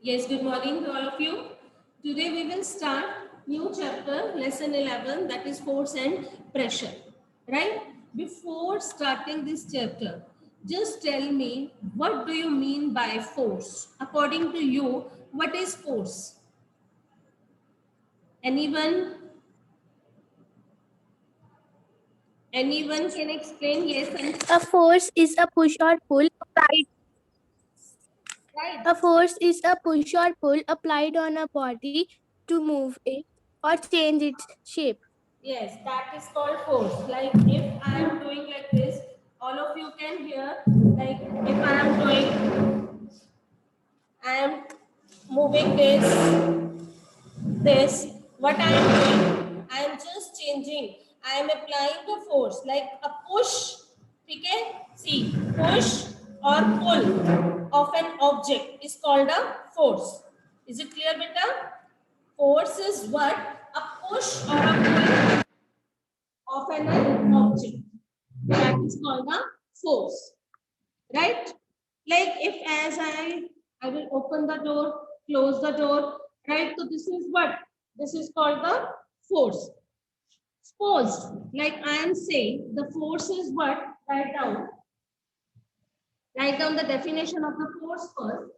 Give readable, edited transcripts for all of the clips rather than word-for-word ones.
Yes, good morning to all of you. Today we will start new chapter, lesson 11, that is force and pressure. Right? Before starting this chapter, just tell me, what do you mean by force? According to you, what is force? Anyone? Anyone can explain? Yes, and A force is a push or pull applied. right. A force is a push or pull applied on a body to move it or change its shape. Yes, that is called force. Like if I am doing like this, all of you can hear. Like if I am doing, I am moving this. What I am doing, I am just changing. I am applying the force like a push. Okay, see, push or pull of an object is called a force. Is it clear, beta? Force is what? A push or a pull of an object. That is called a force, right? Like if as I will open the door, close the door, right? So this is what? This is called the force. Suppose, like I am saying, the force is what? Write down. Write down the definition of the force first.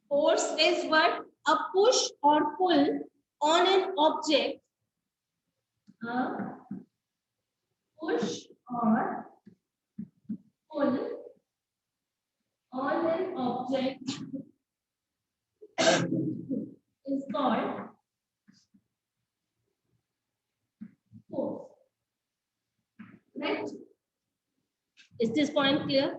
Force is what? A push or pull on an object. A push or pull on an object is called force. Right? Is this point clear?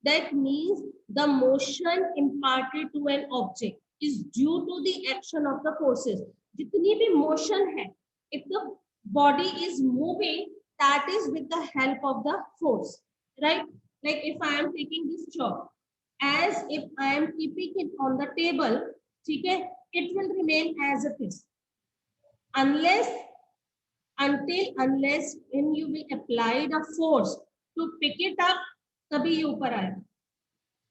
That means the motion imparted to an object is due to the action of the forces. जितनी भी motion है, if the body is moving, that is with the help of the force, right? Like if I am taking this chalk, as if I am keeping it on the table, ठीक है, it will remain as it is, unless unless when you will apply the force to pick it up, तभी ये ऊपर आएगा.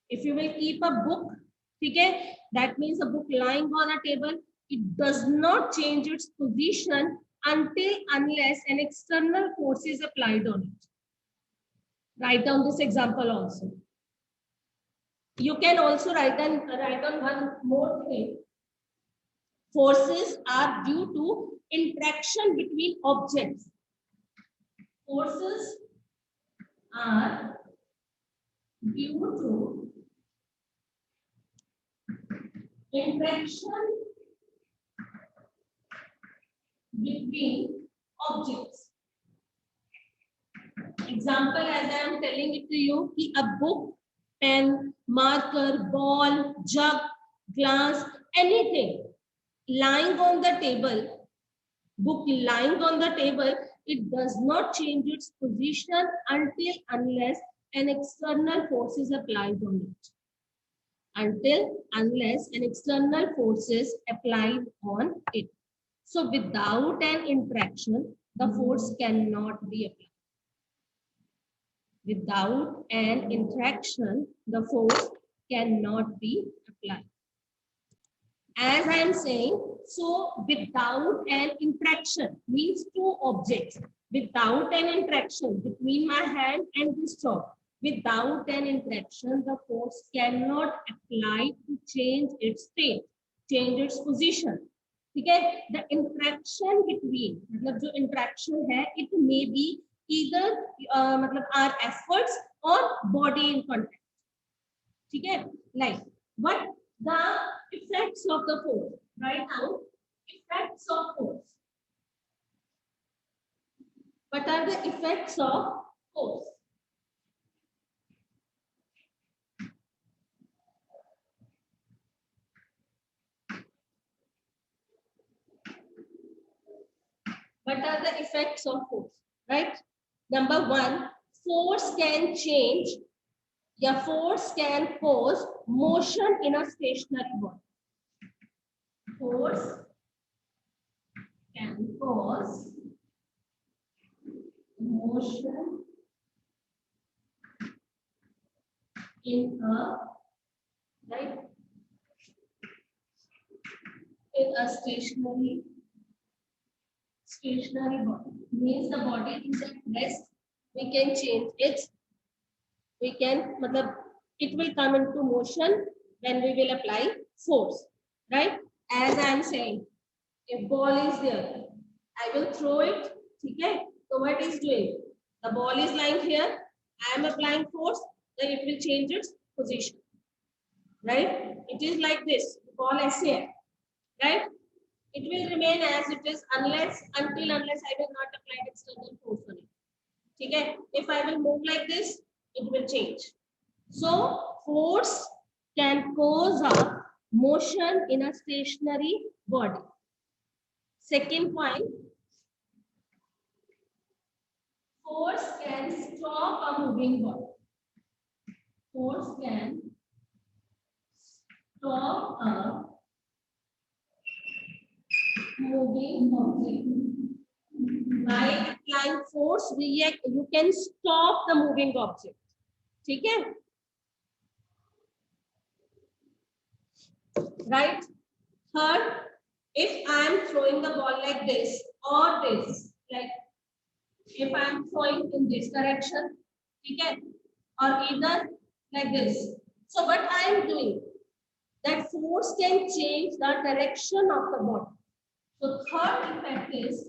If you will keep a book, ठीक है, that means a book lying on a table, it does not change its position unless an external force is applied on it. Write down this example also. You can also write down one more thing. Forces are due to interaction between objects. Forces are due to interaction between objects. Example, as I am telling it to you, कि a book, pen, marker, ball, jug, glass, anything lying on the table, book lying on the table, it does not change its position unless an external force is applied on it. Unless an external force is applied on it. So without an interaction, the force cannot be applied. Without an interaction, the force cannot be applied. As I am saying, so without an interaction means two objects. Without an interaction between my hand and this chalk, without an interaction, the force cannot apply to change its state, change its position. ठीक है, the interaction between, मतलब जो interaction है, it may be either मतलब our efforts or body in contact. ठीक है, like what the effects of the force. Write down effects of force. What are the effects of force? What are the effects of force? Right? Number one, force can change. Yeah, force can cause motion in a stationary body. Force can cause motion in a right in a stationary body. Means the body is at rest. We can change it. We can, matlab, it will come into motion when we will apply force. Right? As I am saying, if ball is there, I will throw it. Okay? So what is doing? The ball is lying here. I am applying force. Then it will change its position. Right? It is like this. Ball is here. Right? It will remain as it is unless unless I will not apply external force on it. Okay? If I will move like this, it will change. So force can cause a motion in a stationary body. Second point, force can stop a moving body. Force can stop a moving object. By applying force, you can stop the moving object. Okay? Right? Third, if I am throwing the ball like this or this, like if I am throwing in this direction, okay, or either like this. So what I am doing, that force can change the direction of the ball. So third effect is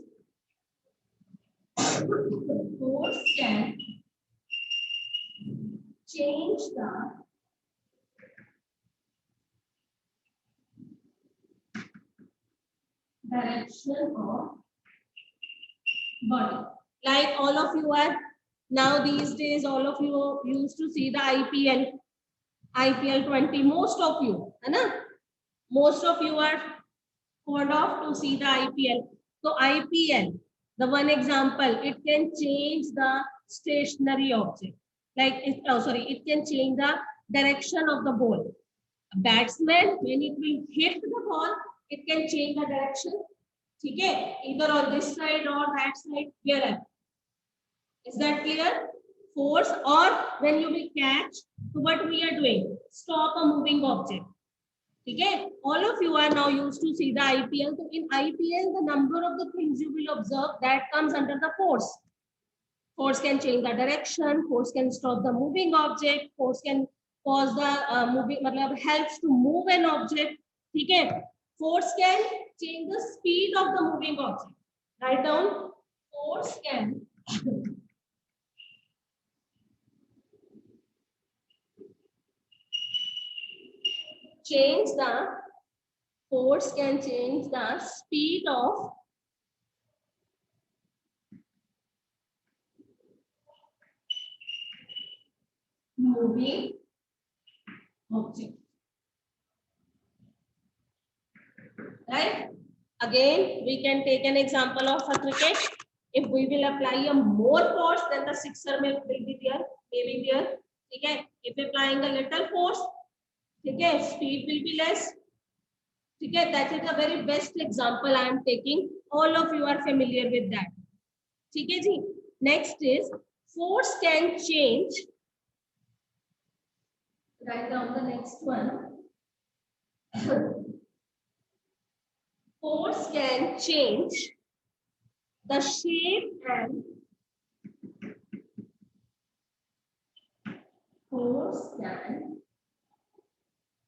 force can change the direction of body. Like all of you are now these days, all of you used to see the IPL 20. Most of you, है ना? Most of you are fond of to see the IPL. So IPL, the one example, it can change the stationary object. Like it can change the direction of the ball. A batsman, when it will hit the ball, it can change the direction. Okay, either on this side or that side, wherever. Is that clear? Force, or when you will catch, so what we are doing? Stop a moving object. Okay, all of you are now used to see the IPL. So in IPL, the number of the things you will observe that comes under the force. Force can change the direction. Force can stop the moving object. Force can cause the moving, helps to move an object. Okay, force can change the speed of the moving object. Write down. Force can change the speed of moving object. Right? Again, we can take an example of a cricket. If we will apply a more force, then the sixer will be there, maybe there. Okay? If applying a little force, okay, speed will be less. Okay, that is the very best example I am taking. All of you are familiar with that. Okay, ji. Next is force can change. Write down the next one. Force can change the shape and force can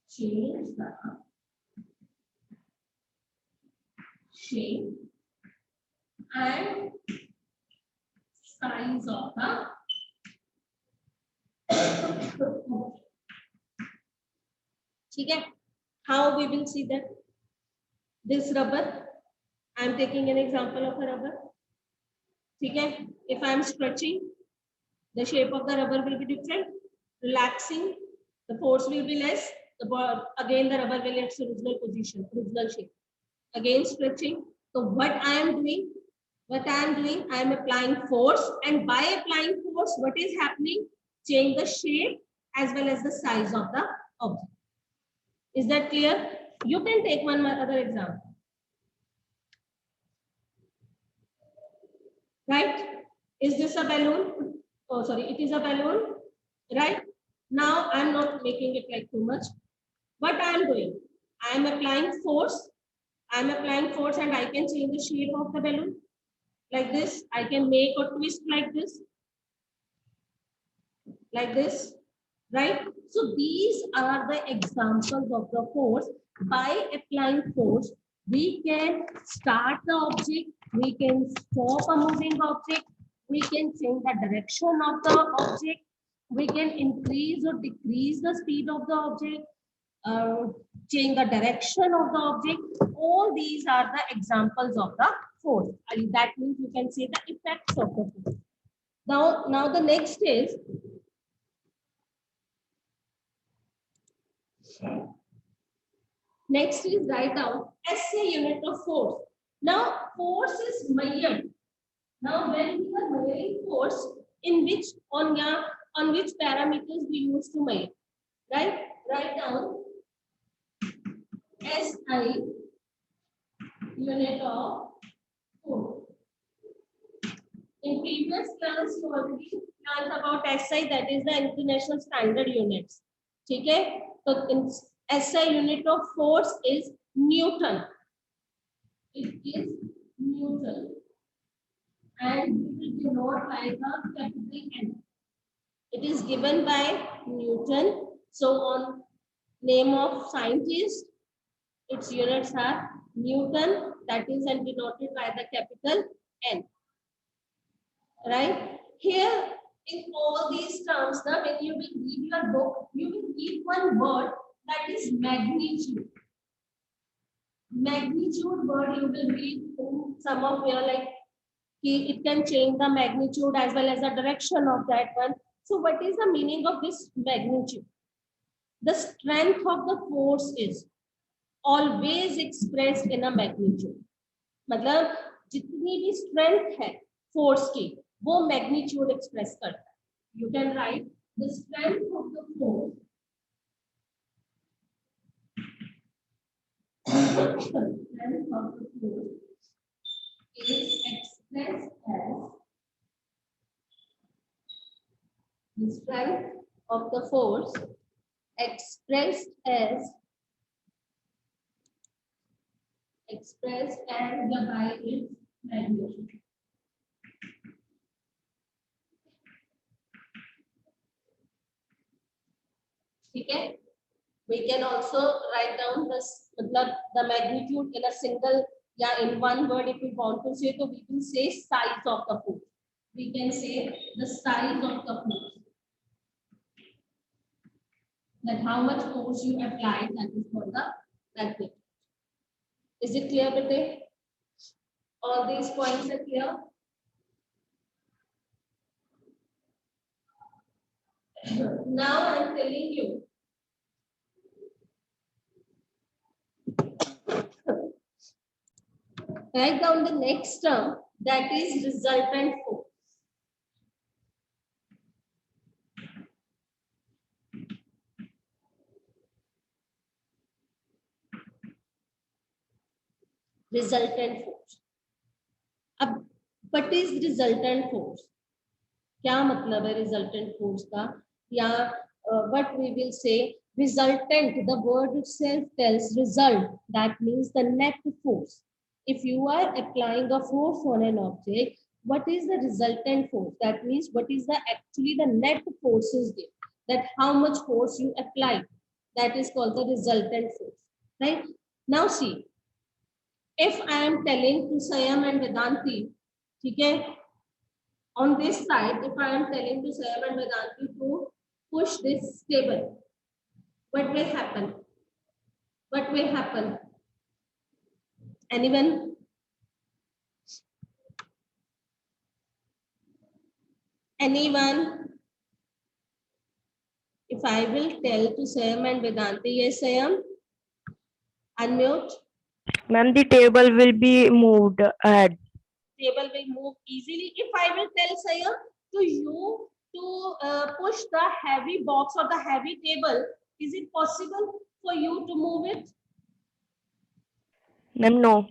change the shape and size of the okay. How we will see that? This rubber, I am taking an example of a rubber. Okay. If I am stretching, the shape of the rubber will be different. Relaxing, the force will be less. Again, the rubber will its original position, original shape. Again, stretching. So what I am doing, I am applying force, and by applying force, what is happening? Change the shape as well as the size of the object. Is that clear? You can take one other example. Right? Is this a balloon? Oh, sorry, it is a balloon, right? Now I'm not making it like too much. What I am doing? I am applying force. I am applying force and I can change the shape of the balloon like this. I can make a twist like this, right? So these are the examples of the force. By applying force, we can start the object, we can stop a moving object, we can change the direction of the object, we can increase or decrease the speed of the object, uh, change the direction of the object. All these are the examples of the force. And that means you can say the effects of the force. Now the next is write down SI unit of force. Now force is measured. Now when we are measuring force, in which on which parameters we use to measure, right? Write down SI unit of force. In previous class you already learned about SI, that is the International Standard Units. Okay? So in SI unit of force is Newton. It is Newton. And we will denote by the capital N. It is given by Newton. So on name of scientist, its units are Newton, that is and denoted by the capital N. Right? Here in all these terms, now when you will read your book, you will read one word, that is magnitude. Magnitude word you will read in some of your, like it can change the magnitude as well as the direction of that one. So what is the meaning of this magnitude? The strength of the force is always expressed in a magnitude. मतलब जितनी भी strength है force की, वो magnitude express करता है. You can write the strength of the force is expressed as the strength of the force expressed as by its magnitude. Okay, we can also write down this the magnitude in a single, in one word. If we want to say, so we will say size of the force. We can say the size of the force. That how much force you apply, that is for the magnitude. Is it clear, Bete? All these points are clear? Now I am telling you. Write down the next term, that is resultant force. Resultant force. अब what is resultant force? क्या मतलब है resultant force का? या what we will say resultant, the word itself tells result, that means the net force. If you are applying a force on an object, what is the resultant force? That means what is the actually the net force is there, that how much force you apply, that is called the resultant force, right? Now see, if I am telling to Sayam and Vedanti, okay, on this side, if I am telling to Sayam and Vedanti to push this table, what will happen? What will happen? Anyone? Anyone? If I will tell to Sayam and Vedanti, yes, Sayam, unmute. Ma'am, the table will be moved ahead. Table will move easily. If I will tell Sayam to you to push the heavy box or the heavy table, is it possible for you to move it? Ma'am, no.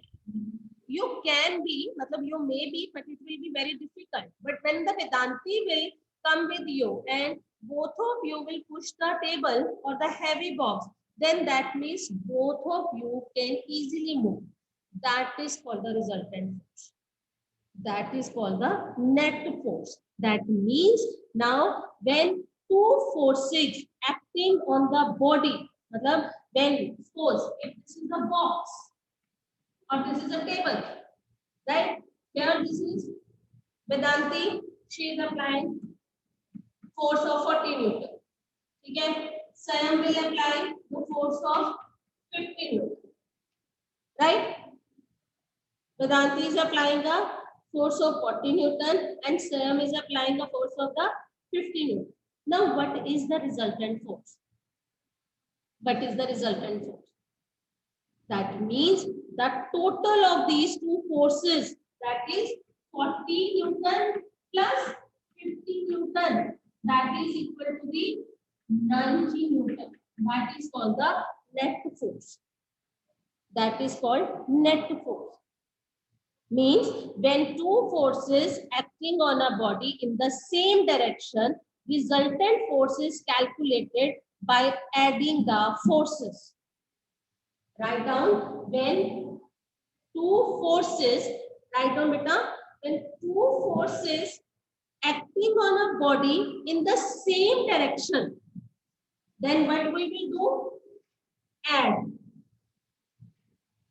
You can be, matlab you may be, but it will be very difficult. But when the Vedanti will come with you and both of you will push the table or the heavy box, then that means both of you can easily move. That is called the resultant force. That is called the net force. That means now when two forces acting on the body, matlab when suppose if this is a box or this is a table, right? Here this is Vedanti, she is applying force of 40 Newton. Okay, Sam will apply the force of 50 Newton. Right? Vedanti is applying a force of 40 Newton and Sam is applying a force of the 50 Newton. Now, what is the resultant force? What is the resultant force? That means the total of these two forces, that is 40 Newton plus 50 Newton, that is equal to the 90 Newton. That is called the net force. That is called net force. Means when two forces acting on a body in the same direction, resultant force is calculated by adding the forces. Write down when two forces, write down beta, when two forces acting on a body in the same direction, then what we will do? Add.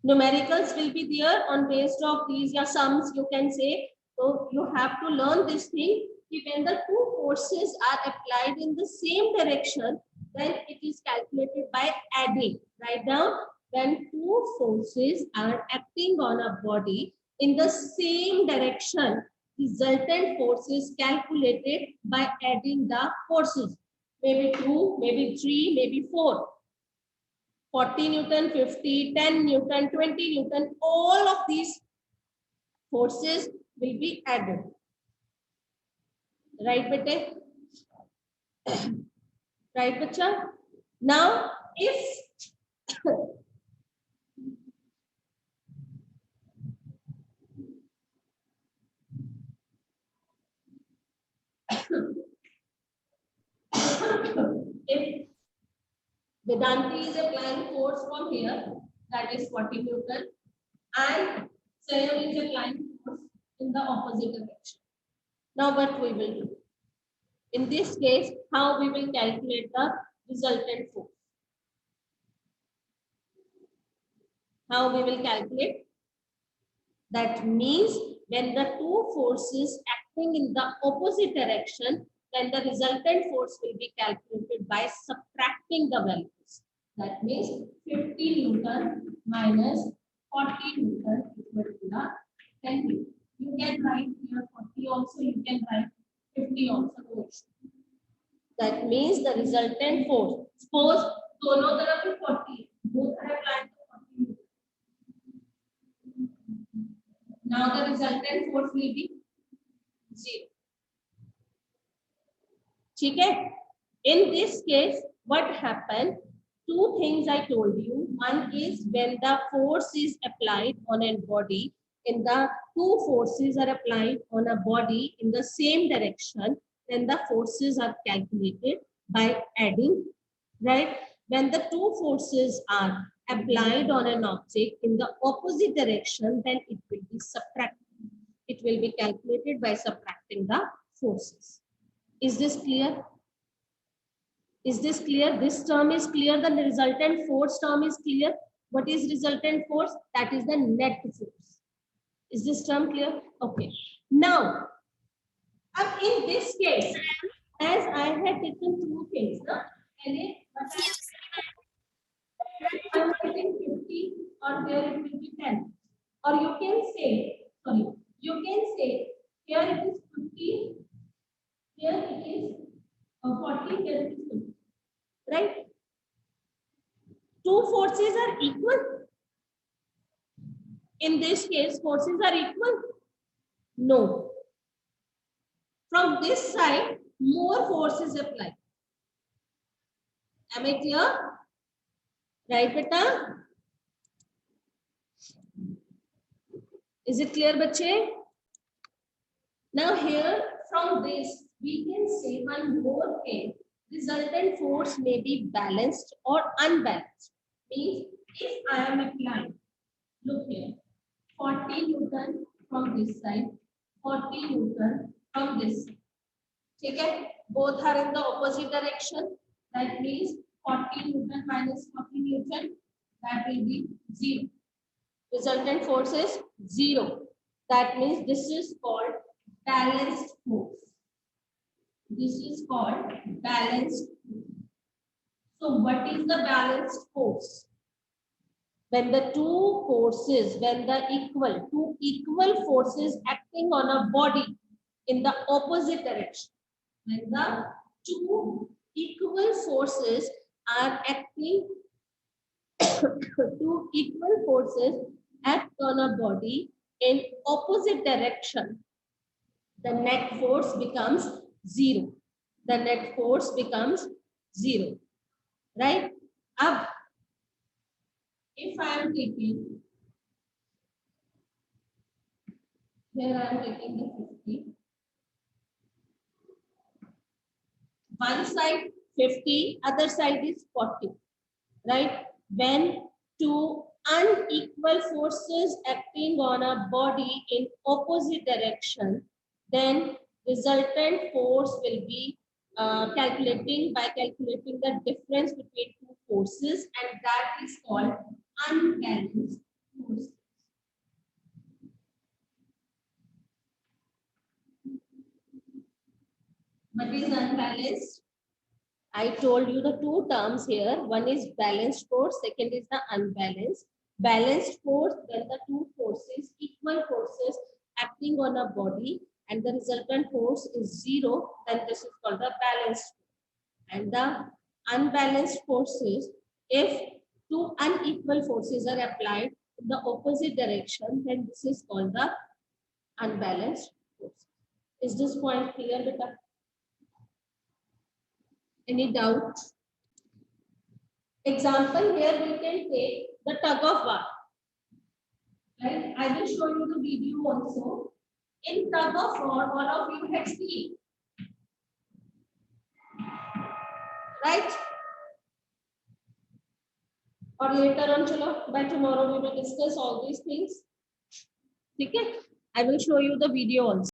Numericals will be there on based of these sums, you can say. So you have to learn this thing. When the two forces are applied in the same direction, then it is calculated by adding. Write down when two forces are acting on a body in the same direction, resultant force is calculated by adding the forces. Maybe 2, maybe 3, maybe 4. 40 Newton, 50, 10 Newton, 20 Newton, all of these forces will be added. Right, bete? Right, bacha? Now, if if Vedanti is applying force from here, that is 40 Newton, and Sayam is applying force in the opposite direction. Now, what we will do? In this case, how we will calculate the resultant force? How we will calculate? That means when the two forces acting in the opposite direction, then the resultant force will be calculated by subtracting the values. That means 50 Newton minus 40 Newton equal to the 10 Newton. You can write here 40 also, you can write 50 also. That means the resultant force. Suppose दोनों तरफ 40, both are applied to 40 Newton. Now the resultant force will be 0. Okay? In this case, what happened? Two things I told you. One is when the force is applied on a body, in the two forces are applied on a body in the same direction, then the forces are calculated by adding, right? When the two forces are applied on an object in the opposite direction, then it will be subtracted. It will be calculated by subtracting the forces. Is this clear? Is this clear? This term is clear. The resultant force term is clear. What is resultant force? That is the net force. Is this term clear? Okay. Now, in this case, as I had taken two things, no? I'm writing 50 or here it will be 10. Or you can say, sorry, you can say here it is 50, here it is 40, here it is 50. Right? Two forces are equal. In this case, forces are equal. No. From this side, more force is applied. Am I clear? Right, beta? Is it clear, bache? Now here, from this we can say one more thing. Resultant force may be balanced or unbalanced. Means if I am applying, look here, 40 Newton from this side, 40 Newton from this side. Okay, both are in the opposite direction. That means 40 Newton minus 40 Newton, that will be 0. Resultant force is 0. That means this is called balanced force. This is called balanced force. So what is the balanced force? When the two forces, when the two equal forces acting on a body in the opposite direction. When the two equal forces are acting, two equal forces act on a body in opposite direction, the net force becomes 0. The net force becomes 0. Right? Up. If I am taking, here I am taking the 50. One side 50, other side is 40. Right? When two unequal forces acting on a body in opposite direction, then resultant force will be calculating the difference between two forces, and that is called unbalanced forces. What is unbalanced? I told you the two terms here. One is balanced force, second is the unbalanced. Balanced force, when the two forces, equal forces acting on a body, and the resultant force is 0, then this is called the balanced force. And the unbalanced forces, if two unequal forces are applied in the opposite direction, then this is called the unbalanced force. Is this point clear, Beta? Any doubt? Example, here we can take the tug of war. Right? I will show you the video also. In tug of war, all of you have seen. Right? Or later on, chalo, by tomorrow we will discuss all these things. Okay? I will show you the video also.